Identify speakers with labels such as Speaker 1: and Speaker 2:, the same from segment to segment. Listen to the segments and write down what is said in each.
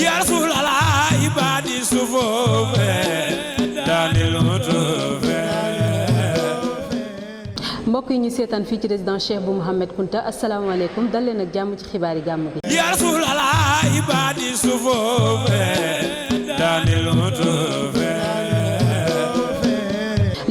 Speaker 1: يا رسول الله عبادي صفوف داني المطوف
Speaker 2: mbokk yi ñu seetaan fii ci résidence Cheikh Bou Mouhamed Kounta asalaamaaleykum dal leen ak jàmm ci xibaari gàmm bi.
Speaker 1: يا رسول الله عبادي صفوف داني المطوف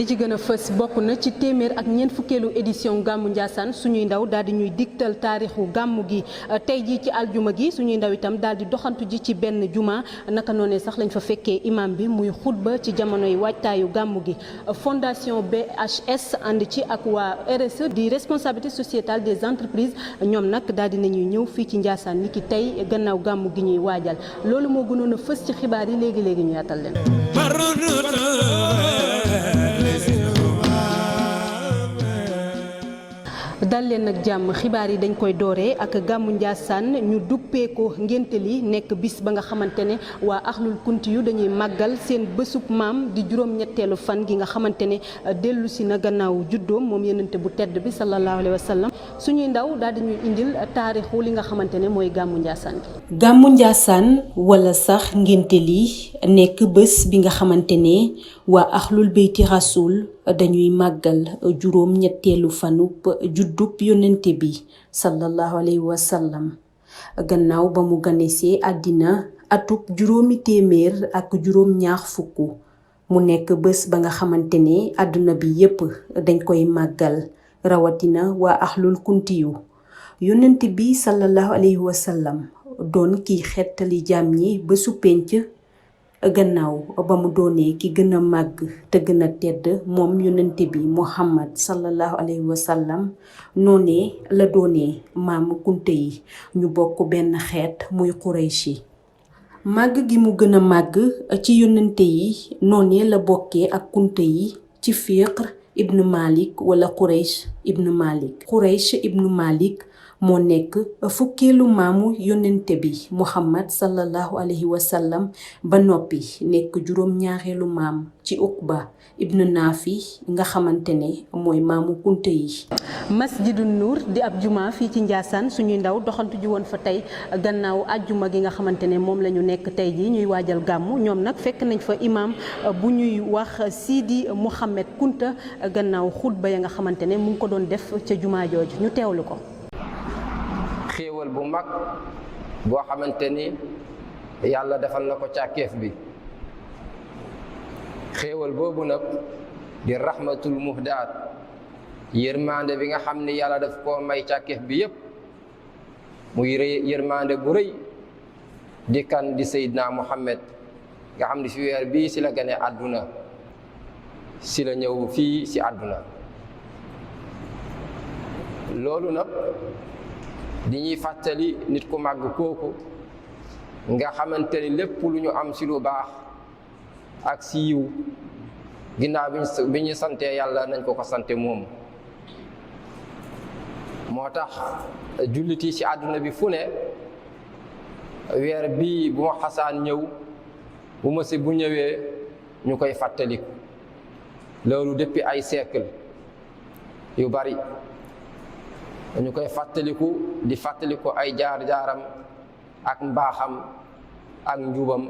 Speaker 2: li ci gën a fës bokk na ci téeméer ak ñeent fukkeelu édition gàmmu Ndiassane suñuy ndaw daal di ñuy digtal taarixu gàmmu gi tey jii ci aljuma gi suñuy ndaw itam daal di doxantu ji ci benn juma naka noonee sax lañ fa fekkee imam bi muy xutba ci jamonoy waajtaayu gàmmu gi fondation BHS ànd ci ak waa RSE di responsabilité sociétale des entreprises ñoom nag daal di nañuy ñëw fii ci Ndiassane ni ki tey gannaaw gàmmu gi ñuy waajal loolu moo gënoon a fës ci xibaar yi léegi léegi ñu yaatal leen. dal leen nag jàmm xibaar yi dañ koy dooree ak gàmmu Ndiassane ñu duppee ko ngénte li nekk bis ba nga xamante ne waa axlul kunti yu dañuy màggal seen bésub maam di juróom-ñetteelu fan gi nga xamante ne dellu si na gannaaw juddoom moom yenente bu tedd bi sallallahu alayhi wa sallam suñuy ndaw daal di ñuy indil taarixu li nga xamante ne mooy gàmmu Ndiassane gi.
Speaker 3: gàmmu Ndiassane wala sax ngénte li nekk bés bi nga xamante ne waa axlul beyti rasul dañuy màggal juróom-ñetteelu fanub juddub yonente bi sallallahu alayhi wa sallam gannaaw ba mu ganesee àddina atub juróomi téeméer ak juróom-ñaar fukk mu nekk bés ba nga xamante ne àdduna bi yépp dañ koy màggal rawatina waa axlul kuntiyu yonente bi sallallahu alayhi wa sallam doon kiy xettali jaam ñi bésu penc gannaaw ba mu doonee ki gën a màgg te gën a tedd moom yonente bi Muhammad sallallahu alayhi wa sallam noonee la doonee maamu kunte yi ñu bokk benn xeet muy Qurayshi màgg gi mu gën a màgg ci yonente yi noonee la bokkee ak kunte yi ci Fiqr ibn Malik wala Quraysh ibn Malik Quraysh ibn Malik moo nekk fukkeelu maamu yonente bi Muhammad sallallahu alayhi wa sallam ba noppi nekk juróom-ñaareelu maam ci Uqba ibn Nafi nga xamante ne mooy maamu kunte yi.
Speaker 2: Masjidun Nour di ab juma fii ci Ndiassane suñuy ndaw doxantu ji woon fa tey gannaaw ajjuma gi nga xamante ne moom la ñu nekk tey jii ñuy waajal gàmmu ñoom nag fekk nañ fa imam bu ñuy wax Sidi Mouhamed Kounta gannaaw xutba ya nga xamante ne mu ngi ko doon def ca juma jooju ñu teewlu ko.
Speaker 4: xéewal bu mag boo xamante ni yàlla defal na ko càkkeef bi xéewal boobu nag di rahmatul muhdaat yërmande bi nga xam ni yàlla daf koo may càkkeef bi yépp muy yërmande bu rëy di kan di Seydina Muhammad nga xam ni fi weer bii si la gane àdduna si la ñëw fii si àdduna loolu nag di ñuy fàttali nit ku màgg kooku nga xamante ni lépp lu ñu am si lu baax ak si yiw ginnaaw bi ñu santee yàlla nañ ko sante moom moo tax jullit yi si àdduna bi fu ne weer bii bu ma xasaan ñëw bu ma si bu ñëwee ñu koy fàttaliku loolu depuis ay siècle yu bari ñu koy fàttaliku di fàttaliku ay jaar-jaaram ak mbaaxam ak njubam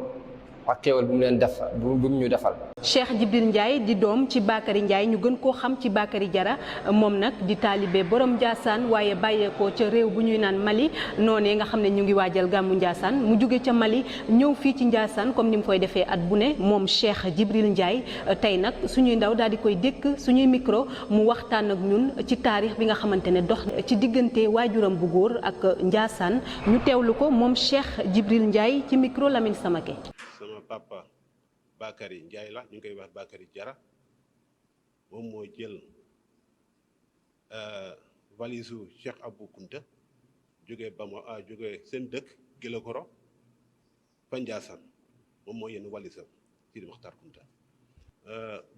Speaker 4: ak xéewal bu mu leen def bu mu ñu defal.
Speaker 2: Cheikh Jibril Ndiaye di doom ci Bakary Ndiaye ñu gën koo xam ci Bakary Jara moom nag di taalibe borom Ndiassane waaye bàyyeekoo ca réew bu ñuy naan Mali noonee nga xam ne ñu ngi waajal gàmmu Ndiassane mu jóge ca Mali ñëw fii ci Ndiassane comme ni mu koy defee at bu ne moom Cheikh Jibril Ndiaye tey nag suñuy ndaw daal di koy dékk suñuy micro mu waxtaan ak ñun ci taarix bi nga xamante ne dox ci diggante waajuram bu góor ak Ndiassane ñu teewlu ko moom Cheikh Jibril Ndiaye ci micro Lamine Samake.
Speaker 5: sama papa Bakary Ndiaye la ñu ngi koy wax Bakary Jara moom moo jël valise u Cheikh Abou Kounta jógee seen dëkk Guélékoro fa Ndiassane moom moo yenn valisam Sidi Mokhtar Kounta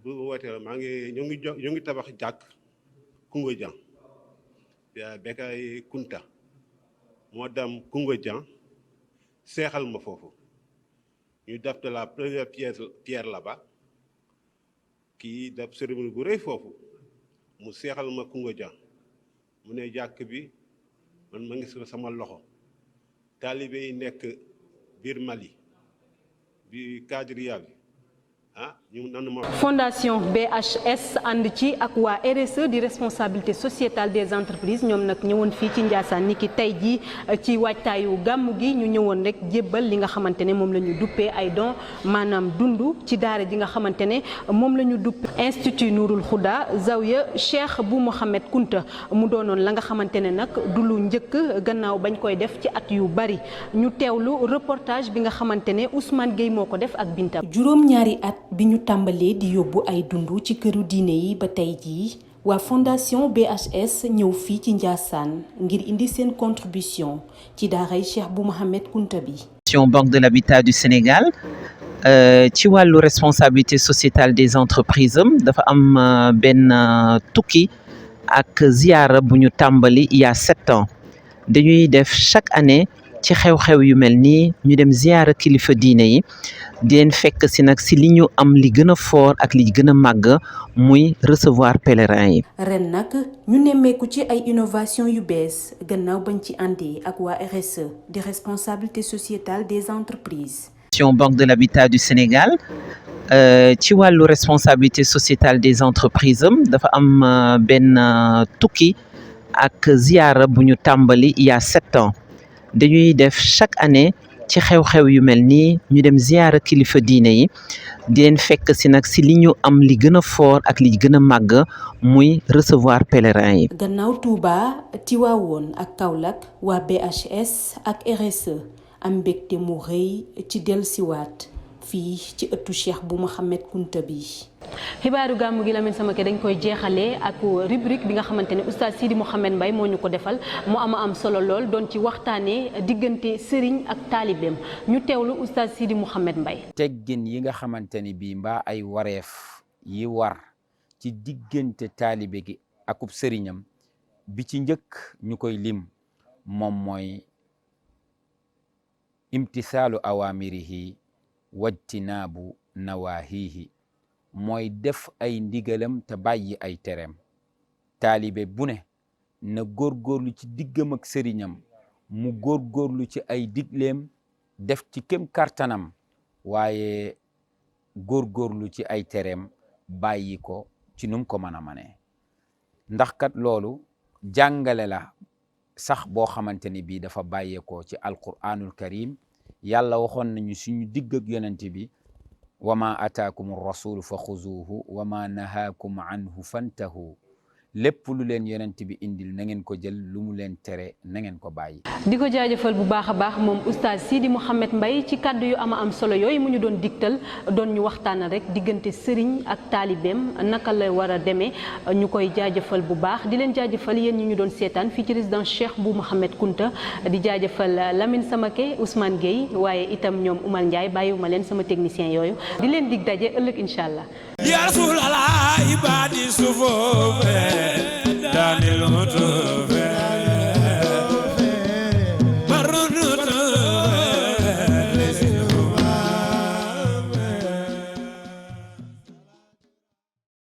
Speaker 5: bu wootee maa ngi ñu ngi tabax jàkk Koungheul Dieng Bekay Kounta moo dem Koungheul Dieng seexal ma foofu ñu def de la première pierre là-bas kii def cérémonie bu rëy foofu mu seexal ma Koungheul Dieng mu ne jàkk bi man ma ngi sama loxo taalibe yi nekk biir Mali bi Kadiriya bi ñu nan ma
Speaker 2: Fondation BHS ànd ci ak waa RSE di responsabilité sociétale des entreprises ñoom nag ñëwoon fii ci Ndiassane ni ki tey jii ci waajtaayu gàmmu gi ñu ñëwoon rek jébbal li nga xamante ne moom la ñu duppee ay don maanaam dund ci daara ji nga xamante ne moom la ñu duppee Institut Nourul Huda Zawiya Cheikh Bou Mohamed Kunta mu doonoon la nga xamante ne nag du lu njëkk gannaaw bañ koy def ci at yu bari ñu teewlu reportage bi nga xamante ne Ousmane Gueye moo ko def ak Binta.
Speaker 3: juróom-ñaari at bi ñu tàmbalee di yóbbu ay dund ci këru diine yi ba tey jii waa fondation BHS ñëw fii ci Ndiassane ngir indi seen contribution ci daaray Cheikh Bou Mohamed Kunta bi.
Speaker 6: Banque de l'Habitat du Sénégal ci wàllu responsabilité sociétale des entreprises dafa am benn tukki ak ziyaara bu ñu tàmbali il y a 7 ans dañuy def chaque année ci xew-xew yu mel nii ñu dem ziyaara kilifa diine yi di leen fekk si nag si li ñu am li gën a fort ak li gën a màgg muy recevoir pèlerins yi.
Speaker 3: ren nag ñu nemmeeku ci ay innovation yu bees gannaaw bañ ci àndee ak waa RSE di responsabilité sociétale des entreprises.
Speaker 6: Banque de l'Habitat du Sénégal ci wàllu responsabilité sociétale des entreprises dafa am benn tukki ak ziyaara bu ñu tàmbali il y a 7 ans dañuy def chaque année ci xew-xew yu mel nii ñu dem ziyaara kilifa diine yi di leen fekk si nag si li ñu am li gën a fort ak li gën a màgg muy recevoir pèlerins yi.
Speaker 3: gannaaw Touba Tivaouane ak Kaolack waa BHS ak RSE am mbégte mu rëy ci dellusiwaat fii ci ëttu Cheikh Bou Mohamed Kunta bi.
Speaker 2: xibaaru gàmmu gi Lamine Samake dañ koy jeexalee ak rubrique bi nga xamante ne oustaz Sidi Mouhamed Mbaye moo ñu ko defal mu am solo lool doon ci waxtaanee diggante sëriñ ak taalibeem ñu teewlu oustaz Sidi Mouhamed Mbaye.
Speaker 7: teggin yi nga xamante ni bii mbaa ay wareef yi war ci diggante taalibe gi akub sëriñam bi ci njëkk ñu koy lim moom mooy imtisaalu awamirihi wajtinaabu nawaahihi mooy def ay ndigalam te bàyyi ay tereem. taalibe bu ne na góorgóorlu ci diggam ak sëriñam mu góorgóorlu ci ay digleem def ci kem kartanam waaye góorgóorlu ci ay tereem bàyyi ko ci num ko mën a manee ndax kat loolu jàngale la sax boo xamante ni bii dafa bàyyeekoo ci alquranul karim yàlla waxoon nañu suñu digg ak yonent bi wa ma ataakum rasulu fa xuzuuhu wa ma nahaakum anhu fantahu lépp lu leen yonent bi indil na ngeen ko jël lu mu leen tere na ngeen ko bàyyi.
Speaker 2: di ko jaajëfal bu baax a baax moom oustaz Sidi Mouhamed Mbaye ci kàddu yu am solo yooyu mu ñu doon digtal doon ñu waxtaan rek diggante sëriñ ak taalibeem naka la war a demee ñu koy jaajëfal bu baax di leen jaajëfal yéen ñi ñu doon seetaan fii ci résidence Cheikh Bou Mohamed Kunta di jaajëfal Lamine Samake Ousmane Gueye waaye itam ñoom Oumar Ndiaye bàyyiwuma leen sama technicien yooyu di leen dig daje ëllëg incha allah.
Speaker 1: Ya Rasulallah ibadi sufofe